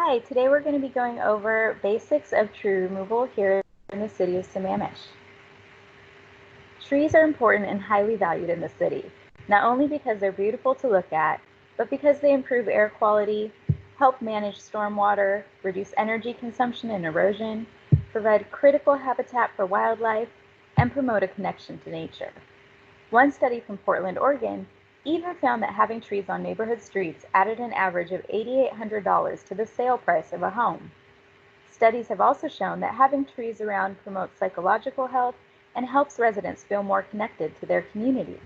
Hi, today we're going to be going over basics of tree removal here in the city of Sammamish. Trees are important and highly valued in the city, not only because they're beautiful to look at, but because they improve air quality, help manage stormwater, reduce energy consumption and erosion, provide critical habitat for wildlife, and promote a connection to nature. One study from Portland, Oregon, even found that having trees on neighborhood streets added an average of $8,800 to the sale price of a home. Studies have also shown that having trees around promotes psychological health and helps residents feel more connected to their community.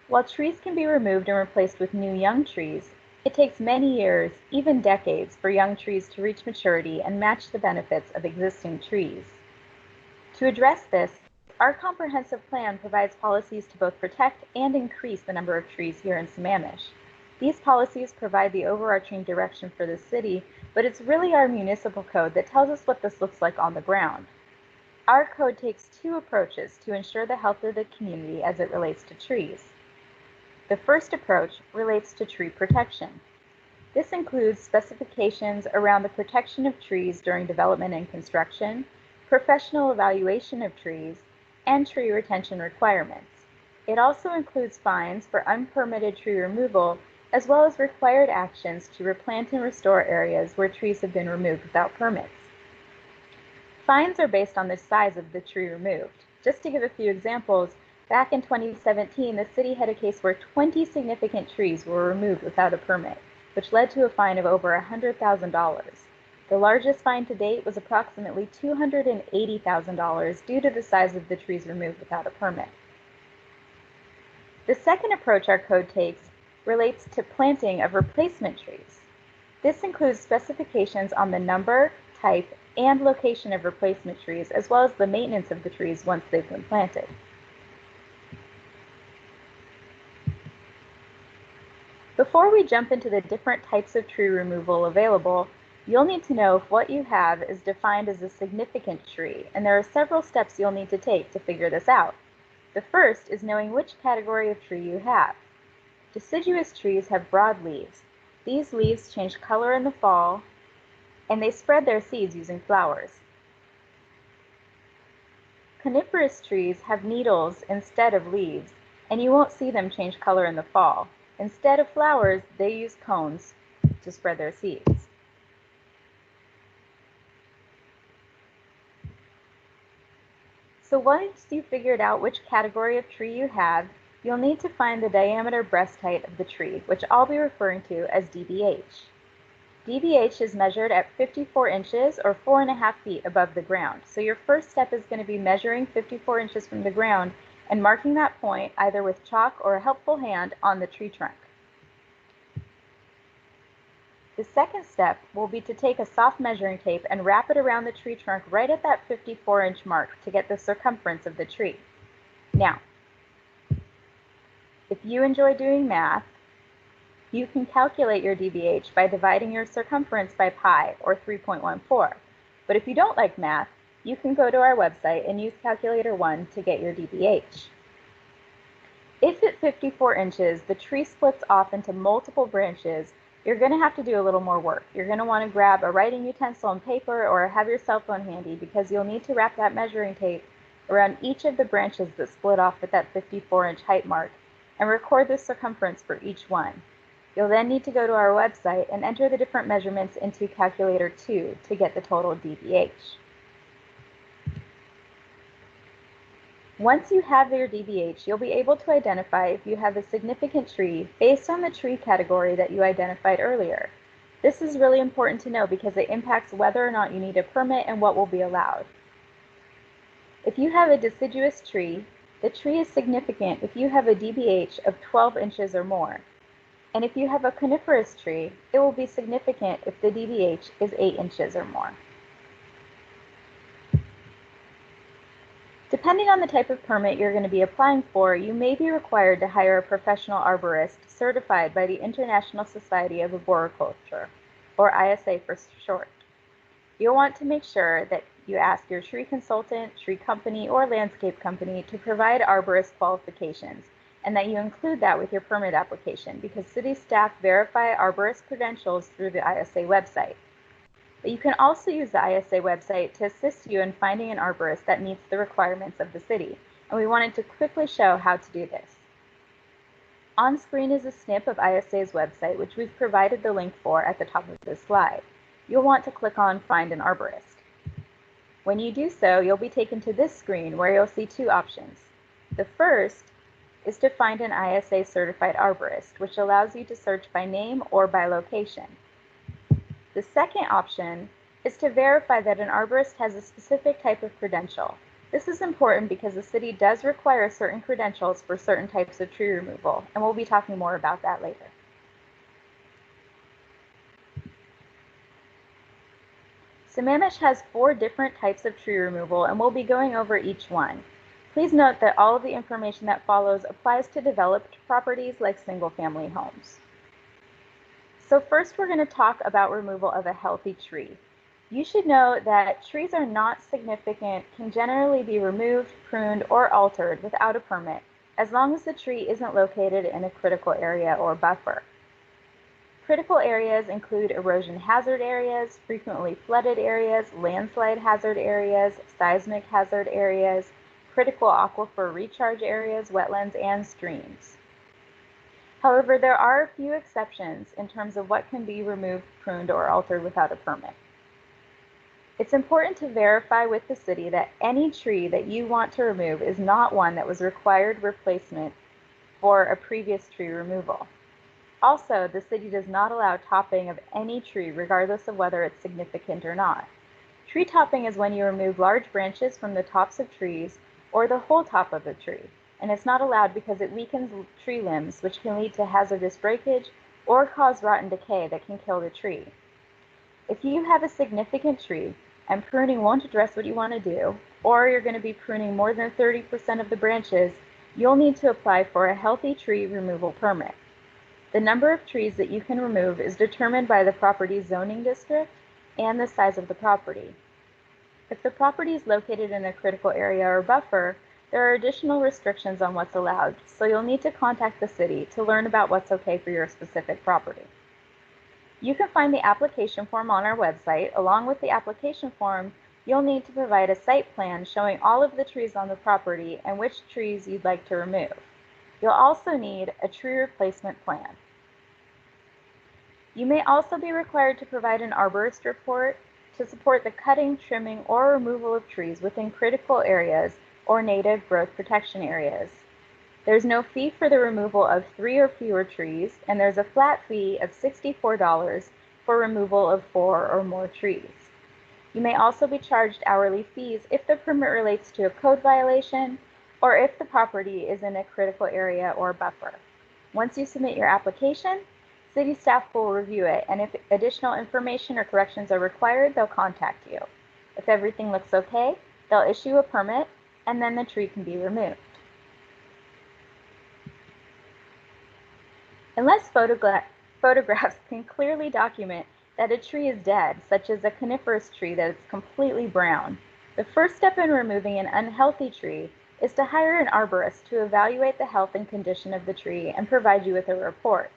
While trees can be removed and replaced with new young trees, it takes many years, even decades, for young trees to reach maturity and match the benefits of existing trees. To address this, our comprehensive plan provides policies to both protect and increase the number of trees here in Sammamish. These policies provide the overarching direction for the city, but it's really our municipal code that tells us what this looks like on the ground. Our code takes two approaches to ensure the health of the community as it relates to trees. The first approach relates to tree protection. This includes specifications around the protection of trees during development and construction, professional evaluation of trees, and tree retention requirements. It also includes fines for unpermitted tree removal, as well as required actions to replant and restore areas where trees have been removed without permits. Fines are based on the size of the tree removed. Just to give a few examples, back in 2017, the city had a case where 20 significant trees were removed without a permit, which led to a fine of over $100,000. The largest fine to date was approximately $280,000 due to the size of the trees removed without a permit. The second approach our code takes relates to planting of replacement trees. This includes specifications on the number, type, and location of replacement trees, as well as the maintenance of the trees once they've been planted. Before we jump into the different types of tree removal available, you'll need to know if what you have is defined as a significant tree, and there are several steps you'll need to take to figure this out. The first is knowing which category of tree you have. Deciduous trees have broad leaves. These leaves change color in the fall, and they spread their seeds using flowers. Coniferous trees have needles instead of leaves, and you won't see them change color in the fall. Instead of flowers, they use cones to spread their seeds. So once you've figured out which category of tree you have, you'll need to find the diameter breast height of the tree, which I'll be referring to as DBH. DBH is measured at 54 inches or 4.5 feet above the ground. So your first step is going to be measuring 54 inches from the ground and marking that point either with chalk or a helpful hand on the tree trunk. The second step will be to take a soft measuring tape and wrap it around the tree trunk right at that 54-inch mark to get the circumference of the tree. Now, if you enjoy doing math, you can calculate your DBH by dividing your circumference by pi, or 3.14. But if you don't like math, you can go to our website and use Calculator 1 to get your DBH. If at 54 inches the tree splits off into multiple branches, you're going to have to do a little more work. You're going to want to grab a writing utensil and paper or have your cell phone handy because you'll need to wrap that measuring tape around each of the branches that split off at that 54-inch height mark and record the circumference for each one. You'll then need to go to our website and enter the different measurements into Calculator 2 to get the total DBH. Once you have your DBH, you'll be able to identify if you have a significant tree based on the tree category that you identified earlier. This is really important to know because it impacts whether or not you need a permit and what will be allowed. If you have a deciduous tree, the tree is significant if you have a DBH of 12 inches or more. And if you have a coniferous tree, it will be significant if the DBH is 8 inches or more. Depending on the type of permit you're going to be applying for, you may be required to hire a professional arborist certified by the International Society of Arboriculture, or ISA for short. You'll want to make sure that you ask your tree consultant, tree company, or landscape company to provide arborist qualifications and that you include that with your permit application because city staff verify arborist credentials through the ISA website. But you can also use the ISA website to assist you in finding an arborist that meets the requirements of the city, and we wanted to quickly show how to do this. On screen is a snip of ISA's website, which we've provided the link for at the top of this slide. You'll want to click on Find an Arborist. When you do so, you'll be taken to this screen where you'll see two options. The first is to find an ISA certified arborist, which allows you to search by name or by location. The second option is to verify that an arborist has a specific type of credential. This is important because the city does require certain credentials for certain types of tree removal, and we'll be talking more about that later. Sammamish has 4 different types of tree removal, and we'll be going over each one. Please note that all of the information that follows applies to developed properties like single-family homes. So first we're going to talk about removal of a healthy tree. You should know that trees are not significant, can generally be removed, pruned, or altered without a permit, as long as the tree isn't located in a critical area or buffer. Critical areas include erosion hazard areas, frequently flooded areas, landslide hazard areas, seismic hazard areas, critical aquifer recharge areas, wetlands, and streams. However, there are a few exceptions in terms of what can be removed, pruned, or altered without a permit. It's important to verify with the city that any tree that you want to remove is not one that was required replacement for a previous tree removal. Also, the city does not allow topping of any tree regardless of whether it's significant or not. Tree topping is when you remove large branches from the tops of trees or the whole top of a tree, and it's not allowed because it weakens tree limbs, which can lead to hazardous breakage or cause rot and decay that can kill the tree. If you have a significant tree and pruning won't address what you want to do, or you're going to be pruning more than 30% of the branches, you'll need to apply for a healthy tree removal permit. The number of trees that you can remove is determined by the property's zoning district and the size of the property. If the property is located in a critical area or buffer, there are additional restrictions on what's allowed, so you'll need to contact the city to learn about what's okay for your specific property. You can find the application form on our website. Along with the application form, you'll need to provide a site plan showing all of the trees on the property and which trees you'd like to remove. You'll also need a tree replacement plan. You may also be required to provide an arborist report to support the cutting, trimming, or removal of trees within critical areas or native growth protection areas. There's no fee for the removal of 3 or fewer trees, and there's a flat fee of $64 for removal of 4 or more trees. You may also be charged hourly fees if the permit relates to a code violation or if the property is in a critical area or buffer. Once you submit your application, city staff will review it, and if additional information or corrections are required, they'll contact you. If everything looks okay, they'll issue a permit, and then the tree can be removed. Unless photographs can clearly document that a tree is dead, such as a coniferous tree that is completely brown, the first step in removing an unhealthy tree is to hire an arborist to evaluate the health and condition of the tree and provide you with a report.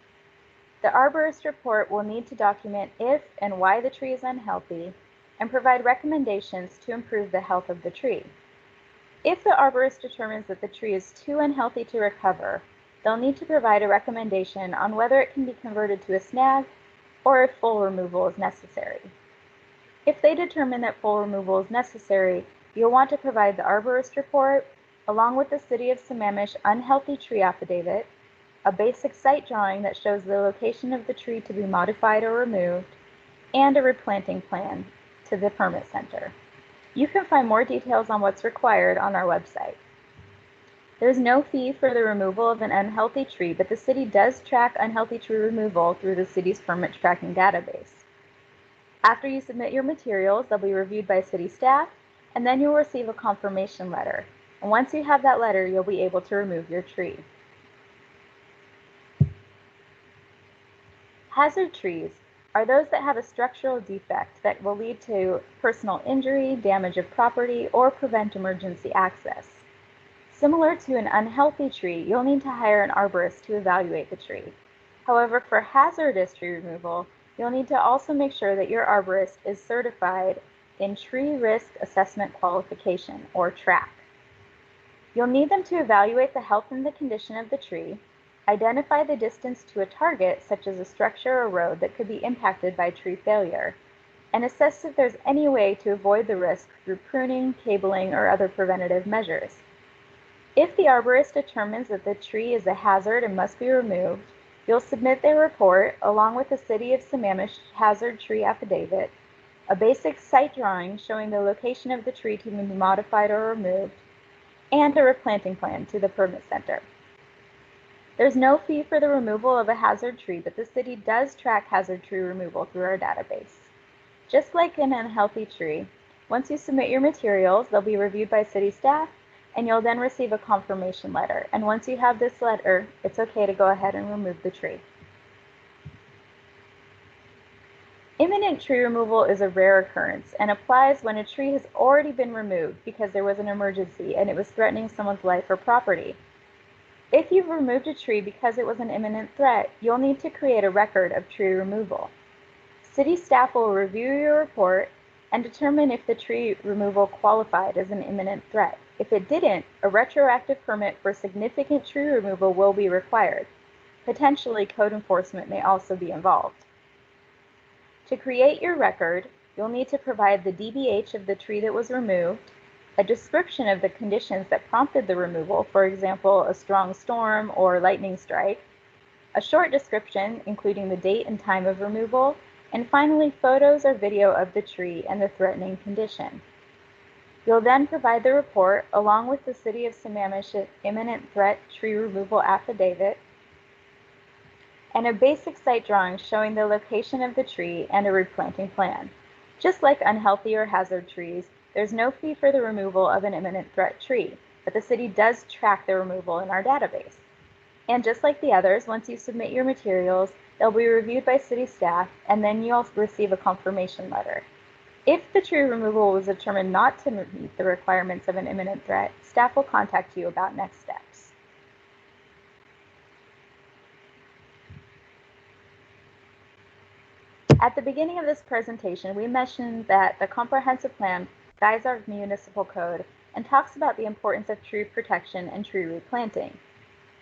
The arborist report will need to document if and why the tree is unhealthy and provide recommendations to improve the health of the tree. If the arborist determines that the tree is too unhealthy to recover, they'll need to provide a recommendation on whether it can be converted to a snag or if full removal is necessary. If they determine that full removal is necessary, you'll want to provide the arborist report along with the City of Sammamish unhealthy tree affidavit, a basic site drawing that shows the location of the tree to be modified or removed, and a replanting plan to the permit center. You can find more details on what's required on our website. There's no fee for the removal of an unhealthy tree, but the city does track unhealthy tree removal through the city's permit tracking database. After you submit your materials, they'll be reviewed by city staff, and then you'll receive a confirmation letter. And once you have that letter, you'll be able to remove your tree. Hazard trees are those that have a structural defect that will lead to personal injury, damage of property, or prevent emergency access. Similar to an unhealthy tree, you'll need to hire an arborist to evaluate the tree. However, for hazardous tree removal, you'll need to also make sure that your arborist is certified in Tree Risk Assessment Qualification, or TRAQ. You'll need them to evaluate the health and the condition of the tree, identify the distance to a target, such as a structure or road that could be impacted by tree failure, and assess if there's any way to avoid the risk through pruning, cabling, or other preventative measures. If the arborist determines that the tree is a hazard and must be removed, you'll submit their report along with the City of Sammamish hazard tree affidavit, a basic site drawing showing the location of the tree to be modified or removed, and a replanting plan to the permit center. There's no fee for the removal of a hazard tree, but the city does track hazard tree removal through our database. Just like an unhealthy tree, once you submit your materials, they'll be reviewed by city staff, and you'll then receive a confirmation letter. And once you have this letter, it's okay to go ahead and remove the tree. Imminent tree removal is a rare occurrence and applies when a tree has already been removed because there was an emergency and it was threatening someone's life or property. If you've removed a tree because it was an imminent threat, you'll need to create a record of tree removal. City staff will review your report and determine if the tree removal qualified as an imminent threat. If it didn't, a retroactive permit for significant tree removal will be required. Potentially, code enforcement may also be involved. To create your record, you'll need to provide the DBH of the tree that was removed, a description of the conditions that prompted the removal, for example, a strong storm or lightning strike, a short description including the date and time of removal, and finally photos or video of the tree and the threatening condition. You'll then provide the report along with the City of Sammamish imminent threat tree removal affidavit and a basic site drawing showing the location of the tree and a replanting plan. Just like unhealthy or hazard trees, there's no fee for the removal of an imminent threat tree, but the city does track the removal in our database. And just like the others, once you submit your materials, they'll be reviewed by city staff, and then you'll receive a confirmation letter. If the tree removal was determined not to meet the requirements of an imminent threat, staff will contact you about next steps. At the beginning of this presentation, we mentioned that the comprehensive plan guides our municipal code and talks about the importance of tree protection and tree replanting.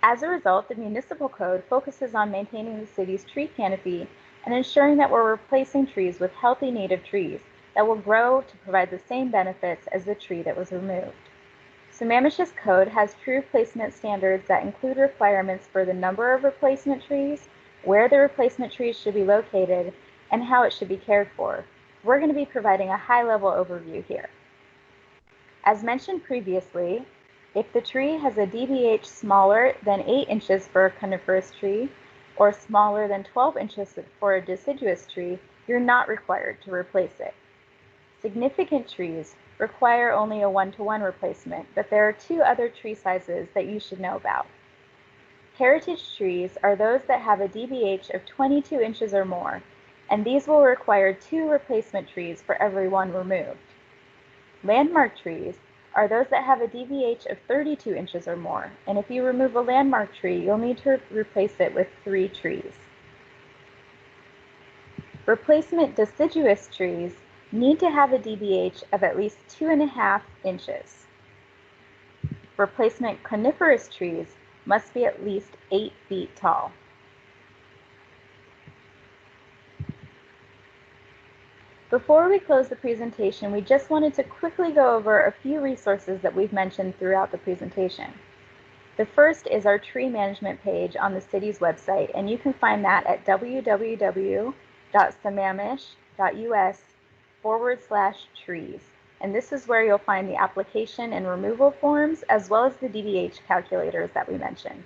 As a result, the municipal code focuses on maintaining the city's tree canopy and ensuring that we're replacing trees with healthy native trees that will grow to provide the same benefits as the tree that was removed. Sammamish's code has tree replacement standards that include requirements for the number of replacement trees, where the replacement trees should be located, and how it should be cared for. We're going to be providing a high-level overview here. As mentioned previously, if the tree has a DBH smaller than 8 inches for a coniferous tree or smaller than 12 inches for a deciduous tree, you're not required to replace it. Significant trees require only a 1-to-1 replacement, but there are 2 other tree sizes that you should know about. Heritage trees are those that have a DBH of 22 inches or more, and these will require 2 replacement trees for every 1 removed. Landmark trees are those that have a DBH of 32 inches or more, and if you remove a landmark tree, you'll need to replace it with 3 trees. Replacement deciduous trees need to have a DBH of at least 2.5 inches. Replacement coniferous trees must be at least 8 feet tall. Before we close the presentation, we just wanted to quickly go over a few resources that we've mentioned throughout the presentation. The first is our tree management page on the city's website, and you can find that at www.sammamish.us/trees. And this is where you'll find the application and removal forms, as well as the DBH calculators that we mentioned.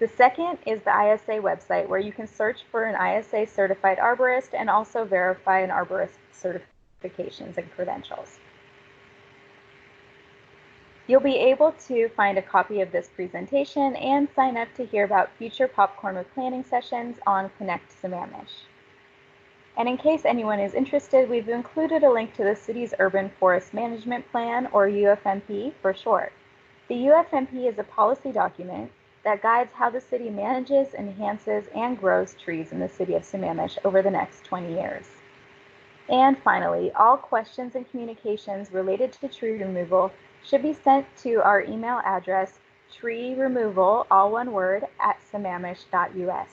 The second is the ISA website, where you can search for an ISA certified arborist and also verify an arborist certifications and credentials. You'll be able to find a copy of this presentation and sign up to hear about future Popcorn with Planning sessions on Connect Sammamish. And in case anyone is interested, we've included a link to the city's Urban Forest Management Plan, or UFMP for short. The UFMP is a policy document that guides how the city manages, enhances, and grows trees in the city of Sammamish over the next 20 years. And finally, all questions and communications related to tree removal should be sent to our email address, treeremoval, all one word, @sammamish.us.